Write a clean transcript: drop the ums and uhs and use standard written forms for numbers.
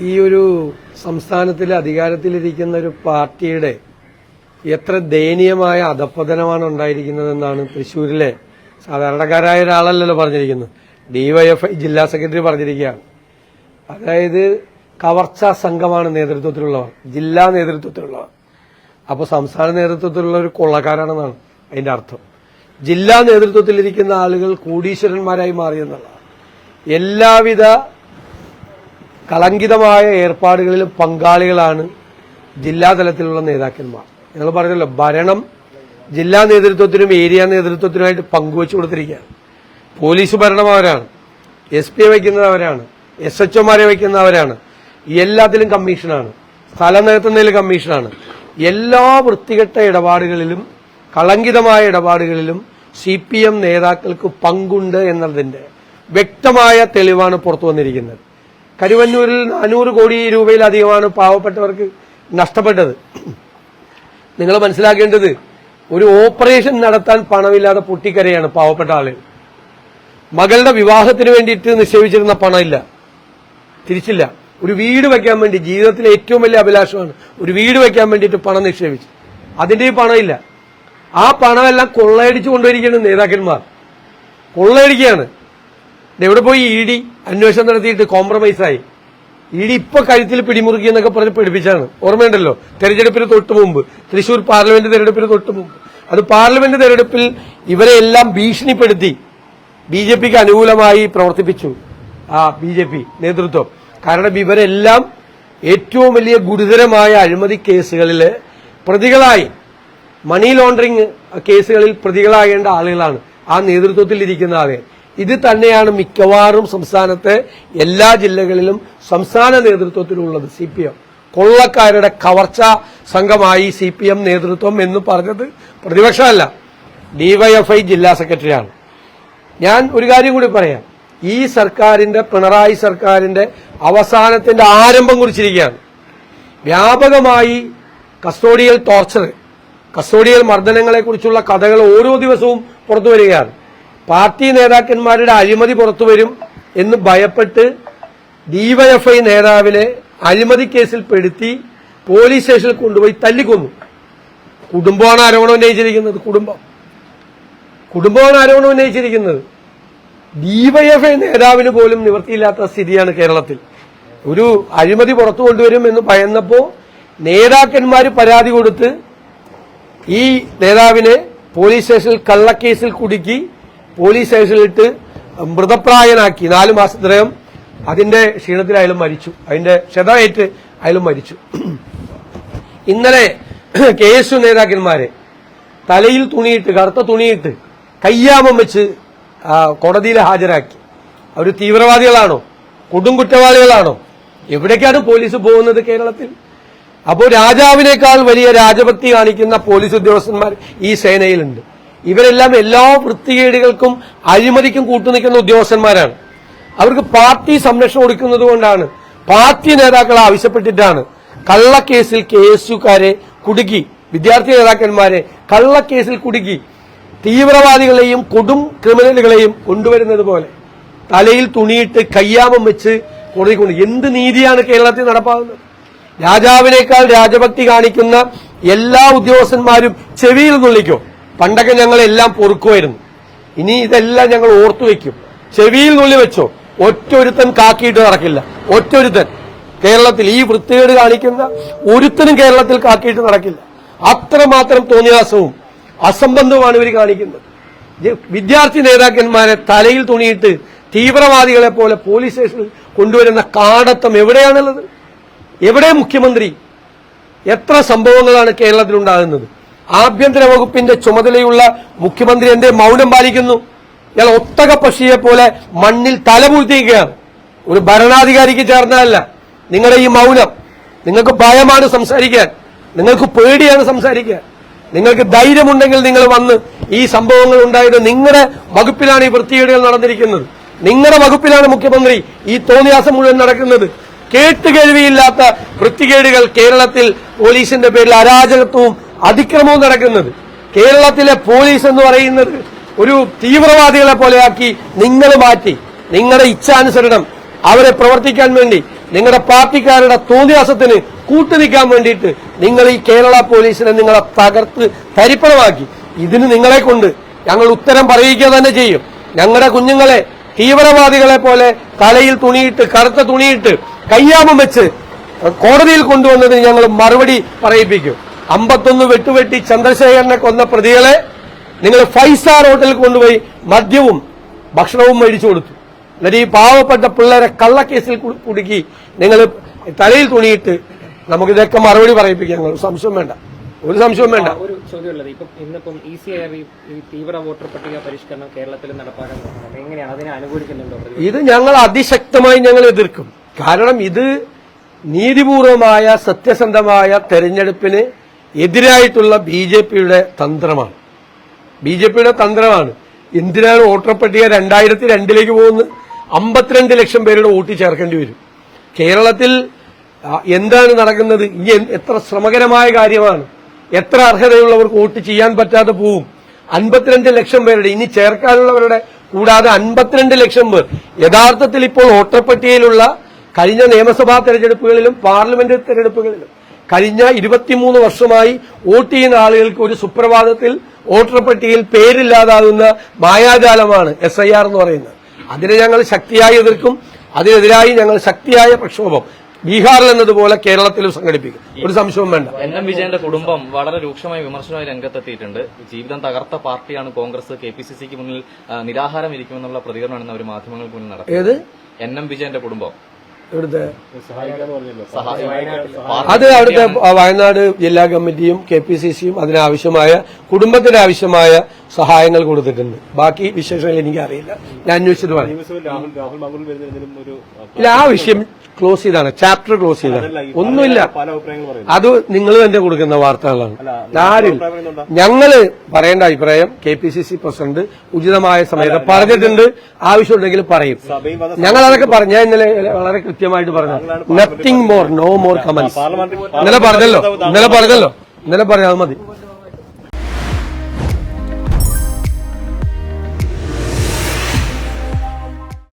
ഈ ഒരു സംസ്ഥാനത്തിലെ അധികാരത്തിലിരിക്കുന്ന ഒരു പാർട്ടിയുടെ എത്ര ദയനീയമായ അധപ്പതനമാണ് ഉണ്ടായിരിക്കുന്നതെന്നാണ് തൃശ്ശൂരിലെ സാധാരണക്കാരായ ഒരാളല്ലല്ലോ പറഞ്ഞിരിക്കുന്നത്. ഡിവൈഎഫ്ഐ ജില്ലാ സെക്രട്ടറി പറഞ്ഞിരിക്കുകയാണ്. അതായത് കവർച്ചാ സംഘമാണ് നേതൃത്വത്തിലുള്ളവർ, ജില്ലാ നേതൃത്വത്തിലുള്ളവർ. അപ്പോൾ സംസ്ഥാന നേതൃത്വത്തിലുള്ള ഒരു കൊള്ളക്കാരാണെന്നാണ് അതിന്റെ അർത്ഥം. ജില്ലാ നേതൃത്വത്തിലിരിക്കുന്ന ആളുകൾ കോടീശ്വരന്മാരായി മാറിയെന്നുള്ളതാണ്. എല്ലാവിധ കളങ്കിതമായ ഏർപ്പാടുകളിലും പങ്കാളികളാണ് ജില്ലാ തലത്തിലുള്ള നേതാക്കന്മാർ. ഞങ്ങൾ പറഞ്ഞല്ലോ, ഭരണം ജില്ലാ നേതൃത്വത്തിനും ഏരിയ നേതൃത്വത്തിനുമായിട്ട് പങ്കുവച്ചു കൊടുത്തിരിക്കുകയാണ്. പോലീസ് ഭരണം അവരാണ്, SP വയ്ക്കുന്നത് അവരാണ്, SHOമാരെ വയ്ക്കുന്ന അവരാണ്, എല്ലാത്തിലും കമ്മീഷനാണ്, സ്ഥലം നികത്തുന്നതിൽ കമ്മീഷനാണ്. എല്ലാ വൃത്തികെട്ട ഇടപാടുകളിലും കളങ്കിതമായ ഇടപാടുകളിലും CPM നേതാക്കൾക്ക് പങ്കുണ്ട് എന്നതിന്റെ വ്യക്തമായ തെളിവാണ് പുറത്തു വന്നിരിക്കുന്നത്. കരുവന്നൂരിൽ 400 കോടി രൂപയിലധികമാണ് പാവപ്പെട്ടവർക്ക് നഷ്ടപ്പെട്ടത്. നിങ്ങൾ മനസ്സിലാക്കേണ്ടത്, ഒരു ഓപ്പറേഷൻ നടത്താൻ പണമില്ലാതെ പൊട്ടിക്കരയാണ് പാവപ്പെട്ട ആളുകൾ. മകളുടെ വിവാഹത്തിന് വേണ്ടിയിട്ട് നിക്ഷേപിച്ചിരുന്ന പണമില്ല, തിരിച്ചില്ല. ഒരു വീട് വയ്ക്കാൻ വേണ്ടി, ജീവിതത്തിലെ ഏറ്റവും വലിയ അഭിലാഷമാണ് ഒരു വീട് വയ്ക്കാൻ വേണ്ടിയിട്ട് പണം നിക്ഷേപിച്ചു, അതിന്റെ പണമില്ല. ആ പണമെല്ലാം കൊള്ളയടിച്ചു കൊണ്ടുവരികയാണ് നേതാക്കന്മാർ, കൊള്ളയടിക്കുകയാണ്. എവിടെ പോയി ED അന്വേഷണം നടത്തിയിട്ട് കോംപ്രമൈസായി. ED ഇപ്പൊ കഴുത്തിൽ പിടിമുറുക്കി എന്നൊക്കെ പറഞ്ഞ് പഠിപ്പിച്ചാണ്. ഓർമ്മയുണ്ടല്ലോ, തെരഞ്ഞെടുപ്പിന് തൊട്ട് മുമ്പ്, തൃശൂർ പാർലമെന്റ് തെരഞ്ഞെടുപ്പിന് തൊട്ട് മുമ്പ്. അത് പാർലമെന്റ് തെരഞ്ഞെടുപ്പിൽ ഇവരെ എല്ലാം ഭീഷണിപ്പെടുത്തി BJPക്ക് അനുകൂലമായി പ്രവർത്തിപ്പിച്ചു ആ BJP നേതൃത്വം. കാരണം ഇവരെല്ലാം ഏറ്റവും വലിയ ഗുരുതരമായ അഴിമതി കേസുകളിലെ പ്രതികളായി, മണി ലോണ്ടറിംഗ് കേസുകളിൽ പ്രതികളാകേണ്ട ആളുകളാണ് ആ നേതൃത്വത്തിൽ ഇരിക്കുന്ന ആളുകൾ. ഇത് തന്നെയാണ് മിക്കവാറും സംസ്ഥാനത്തെ എല്ലാ ജില്ലകളിലും സംസ്ഥാന നേതൃത്വത്തിലുള്ളത്. CPM കൊള്ളക്കാരുടെ കവർച്ചാ സംഘമായി CPM നേതൃത്വം എന്ന് പറഞ്ഞത് പ്രതിപക്ഷമല്ല, DYFI ജില്ലാ സെക്രട്ടറിയാണ്. ഞാൻ ഒരു കാര്യം കൂടി പറയാം. ഈ സർക്കാരിന്റെ, പിണറായി സർക്കാരിന്റെ അവസാനത്തിന്റെ ആരംഭം കുറിച്ചിരിക്കുകയാണ്. വ്യാപകമായി കസ്റ്റോഡിയൽ ടോർച്ചർ, കസ്റ്റോഡിയൽ മർദ്ദനങ്ങളെ കുറിച്ചുള്ള കഥകൾ ഓരോ ദിവസവും പുറത്തു വരികയാണ്. പാർട്ടി നേതാക്കന്മാരുടെ അഴിമതി പുറത്തുവരും എന്ന് ഭയപ്പെട്ട് DYFI നേതാവിനെ അഴിമതി കേസിൽ പെടുത്തി പോലീസ് സ്റ്റേഷനിൽ കൊണ്ടുപോയി തല്ലിക്കൊന്നു. കുടുംബമാണ് ആരോപണം ഉന്നയിച്ചിരിക്കുന്നത്. കുടുംബമാണ് ആരോപണം ഉന്നയിച്ചിരിക്കുന്നത്. DYFI നേതാവിന് പോലും നിവൃത്തിയില്ലാത്ത സ്ഥിതിയാണ് കേരളത്തിൽ. ഒരു അഴിമതി പുറത്തു കൊണ്ടുവരും എന്ന് ഭയന്നപ്പോ നേതാക്കന്മാര് പരാതി കൊടുത്ത് ഈ നേതാവിനെ പോലീസ് സ്റ്റേഷനിൽ കള്ളക്കേസിൽ കുടുക്കി പോലീസ് സ്റ്റേഷനിലിട്ട് മൃതപ്രായനാക്കി. 4 മാസത്തിനകം അതിന്റെ ക്ഷീണത്തിൽ അയാളും മരിച്ചു, അതിന്റെ ക്ഷതമേറ്റ് അയാളും മരിച്ചു. ഇന്നലെ KSU നേതാക്കന്മാരെ തലയിൽ തുണിയിട്ട്, കറുത്ത തുണിയിട്ട് കയ്യാമം വെച്ച് കോടതിയിൽ ഹാജരാക്കി. അവർ തീവ്രവാദികളാണോ, കൊടും കുറ്റവാളികളാണോ? എവിടേക്കാണ് പോലീസ് പോകുന്നത് കേരളത്തിൽ? അപ്പോൾ രാജാവിനേക്കാൾ വലിയ രാജഭക്തി കാണിക്കുന്ന പോലീസ് ഉദ്യോഗസ്ഥന്മാർ ഈ സേനയിലുണ്ട്. ഇവരെല്ലാം എല്ലാ വൃത്തികേടുകൾക്കും അഴിമതിക്കും കൂട്ടുനിൽക്കുന്ന ഉദ്യോഗസ്ഥന്മാരാണ്. അവർക്ക് പാർട്ടി സംരക്ഷണം കൊടുക്കുന്നത് കൊണ്ടാണ്, പാർട്ടി നേതാക്കൾ ആവശ്യപ്പെട്ടിട്ടാണ് കള്ളക്കേസിൽ KSUക്കാരെ കുടുക്കി, വിദ്യാർത്ഥി നേതാക്കന്മാരെ കള്ളക്കേസിൽ കുടുക്കി തീവ്രവാദികളെയും കൊടും ക്രിമിനലുകളെയും കൊണ്ടുവരുന്നത് പോലെ തലയിൽ തുണിയിട്ട് കയ്യാമം വെച്ച് കോടതി കൊണ്ട്. എന്ത് നീതിയാണ് കേരളത്തിൽ നടപ്പാകുന്നത്? രാജാവിനേക്കാൾ രാജഭക്തി കാണിക്കുന്ന എല്ലാ ഉദ്യോഗസ്ഥന്മാരും ചെവിയിൽ നുള്ളിക്കോ. പണ്ടൊക്കെ ഞങ്ങളെല്ലാം പൊറുക്കുമായിരുന്നു, ഇനി ഇതെല്ലാം ഞങ്ങൾ ഓർത്തുവെക്കും. ചെവിയിൽ നുള്ളി വെച്ചോ. ഒറ്റൊരുത്തൻ കാക്കിയിട്ട് നടക്കില്ല. ഒറ്റൊരുത്തൻ കേരളത്തിൽ ഈ വൃത്തികേട് കാണിക്കുന്ന ഒരുത്തനും കേരളത്തിൽ കാക്കിയിട്ട് നടക്കില്ല. അത്രമാത്രം തോന്നിയാസവും അസംബന്ധവുമാണ് ഇവർ കാണിക്കുന്നത്. വിദ്യാർത്ഥി നേതാക്കന്മാരെ തലയിൽ തുണിയിട്ട് തീവ്രവാദികളെ പോലെ പോലീസ് സ്റ്റേഷനിൽ കൊണ്ടുവരുന്ന കാടത്തം എവിടെയാണുള്ളത്? എവിടെ മുഖ്യമന്ത്രി? എത്ര സംഭവങ്ങളാണ് കേരളത്തിലുണ്ടാകുന്നത്? ആഭ്യന്തര വകുപ്പിന്റെ ചുമതലയുള്ള മുഖ്യമന്ത്രി എന്തേ മൗനം പാലിക്കുന്നു? ഇയാൾ ഒട്ടക പക്ഷിയെ പോലെ മണ്ണിൽ തലപൂഴ്ത്തിയിരിക്കുകയാണ്. ഒരു ഭരണാധികാരിക്ക് ചേർന്നതല്ല നിങ്ങളുടെ ഈ മൗനം. നിങ്ങൾക്ക് ഭയമാണ് സംസാരിക്കാൻ, നിങ്ങൾക്ക് പേടിയാണ് സംസാരിക്കാൻ. നിങ്ങൾക്ക് ധൈര്യമുണ്ടെങ്കിൽ നിങ്ങൾ വന്ന് ഈ സംഭവങ്ങൾ ഉണ്ടായത് നിങ്ങളുടെ വകുപ്പിലാണ് ഈ വൃത്തികേടുകൾ നടന്നിരിക്കുന്നത്. നിങ്ങളുടെ വകുപ്പിലാണ് മുഖ്യമന്ത്രി ഈ തോന്നിയാസം മുഴുവൻ നടക്കുന്നത്. കേട്ടുകേൾവിയില്ലാത്ത വൃത്തികേടുകൾ കേരളത്തിൽ പോലീസിന്റെ പേരിൽ അരാജകത്വവും അതിക്രമവും നടക്കുന്നത്. കേരളത്തിലെ പോലീസ് എന്ന് പറയുന്നത് ഒരു തീവ്രവാദികളെ പോലെയാക്കി നിങ്ങൾ മാറ്റി നിങ്ങളുടെ ഇച്ഛാനുസരണം അവരെ പ്രവർത്തിക്കാൻ വേണ്ടി നിങ്ങളുടെ പാർട്ടിക്കാരുടെ തോന്നിയാസത്തിന് കൂട്ടുനിൽക്കാൻ വേണ്ടിയിട്ട് നിങ്ങൾ ഈ കേരള പോലീസിനെ നിങ്ങളെ തകർത്ത് തരിപ്പണമാക്കി. ഇതിന് നിങ്ങളെ കൊണ്ട് ഞങ്ങൾ ഉത്തരം പറയിക്കുക തന്നെ ചെയ്യും. ഞങ്ങളുടെ കുഞ്ഞുങ്ങളെ തീവ്രവാദികളെ പോലെ തലയിൽ തുണിയിട്ട് കറുത്ത തുണിയിട്ട് കയ്യാമം വെച്ച് കോടതിയിൽ കൊണ്ടുവന്നതിന് ഞങ്ങൾ മറുപടി പറയിപ്പിക്കും. 51 വെട്ടുവെട്ടി ചന്ദ്രശേഖരനെ കൊന്ന പ്രതികളെ നിങ്ങൾ 5 സ്റ്റാർ ഹോട്ടലിൽ കൊണ്ടുപോയി മദ്യവും ഭക്ഷണവും മേടിച്ചു കൊടുത്തു. എന്നിട്ട് ഈ പാവപ്പെട്ട പിള്ളേരെ കള്ളക്കേസിൽ കുടുക്കി നിങ്ങൾ തലയിൽ തുണിയിട്ട് നമുക്കിതൊക്കെ മറുപടി പറയിപ്പിക്കാം. ഒരു സംശയം വേണ്ട. ഒരു ചോദ്യമുള്ളത് ഇപ്പം ഇന്നിപ്പം ECR ഈ തീവ്ര വോട്ടർ പട്ടിക പരിഷ്കരണം കേരളത്തിൽ നടപ്പാക്കാൻ എങ്ങനെയാണ് അതിനെ അനുകൂലിക്കുന്നുണ്ടോ? ഇത് ഞങ്ങൾ അതിശക്തമായി ഞങ്ങൾ എതിർക്കും. കാരണം ഇത് നീതിപൂർവമായ സത്യസന്ധമായ തെരഞ്ഞെടുപ്പിന് എതിരായിട്ടുള്ള BJPയുടെ തന്ത്രമാണ്. BJPയുടെ തന്ത്രമാണ്. എന്തിനാണ് വോട്ടർ പട്ടിക 2002 പോകുന്നത്? 52 ലക്ഷം പേരുടെ വോട്ട് ചേർക്കേണ്ടി വരും. കേരളത്തിൽ എന്താണ് നടക്കുന്നത്? ഈ എത്ര ശ്രമകരമായ കാര്യമാണ്. എത്ര അർഹതയുള്ളവർക്ക് വോട്ട് ചെയ്യാൻ പറ്റാതെ പോവും. 52 ലക്ഷം പേരുടെ ഇനി ചേർക്കാനുള്ളവരുടെ കൂടാതെ 52 ലക്ഷം പേർ യഥാർത്ഥത്തിൽ ഇപ്പോൾ വോട്ടർ പട്ടികയിലുള്ള കഴിഞ്ഞ നിയമസഭാ തെരഞ്ഞെടുപ്പുകളിലും പാർലമെന്റ് തെരഞ്ഞെടുപ്പുകളിലും കഴിഞ്ഞ 23 വർഷമായി വോട്ട് ചെയ്യുന്ന ആളുകൾക്ക് ഒരു സുപ്രഭാതത്തിൽ വോട്ടർ പട്ടികയിൽ പേരില്ലാതാകുന്ന മായാജാലമാണ് SIR എന്ന് പറയുന്നത്. അതിനെ ഞങ്ങൾ ശക്തിയായി എതിർക്കും. അതിനെതിരായി ഞങ്ങൾ ശക്തിയായ പ്രക്ഷോഭം ബീഹാറിൽ എന്നതുപോലെ കേരളത്തിലും സംഘടിപ്പിക്കും. ഒരു സംശയവും വേണ്ട. NM വിജയന്റെ കുടുംബം വളരെ രൂക്ഷമായ വിമർശനമായി രംഗത്തെത്തിയിട്ടുണ്ട്. ജീവിതം തകർത്ത പാർട്ടിയാണ് കോൺഗ്രസ്, KPCCക്ക് മുന്നിൽ നിരാഹാരം ഇരിക്കുമെന്നുള്ള പ്രതികരണമാണ് അവർ മാധ്യമങ്ങൾക്ക് മുന്നിൽ നടത്തിയത്. ഏത് NM വിജയന്റെ കുടുംബം ഇവിടുത്തെ അത് അവിടുത്തെ വയനാട് ജില്ലാ കമ്മിറ്റിയും KPCCയും അതിനാവശ്യമായ കുടുംബത്തിന് ആവശ്യമായ സഹായങ്ങൾ കൊടുത്തിട്ടുണ്ട്. ബാക്കി വിശേഷങ്ങൾ എനിക്കറിയില്ല. ഞാൻ അന്വേഷിച്ചിട്ട് പറയാം. ഇല്ല, ആ വിഷയം ക്ലോസ് ചെയ്താണ്. ചാപ്റ്റർ ക്ലോസ് ചെയ്താണ്. ഒന്നുമില്ല. അത് നിങ്ങൾ തന്നെ കൊടുക്കുന്ന വാർത്തകളാണ്. ആരില്ല. ഞങ്ങള് പറയേണ്ട അഭിപ്രായം KPCC പ്രസിഡന്റ് ഉചിതമായ സമയത്ത് പറഞ്ഞിട്ടുണ്ട്. ആവശ്യമുണ്ടെങ്കിൽ പറയും. ഞങ്ങൾ അതൊക്കെ പറഞ്ഞു. ഞാൻ ഇന്നലെ വളരെ കൃത്യമായിട്ട് പറഞ്ഞു. Nothing more, no more comments. ഇന്നലെ പറഞ്ഞല്ലോ. അത് മതി.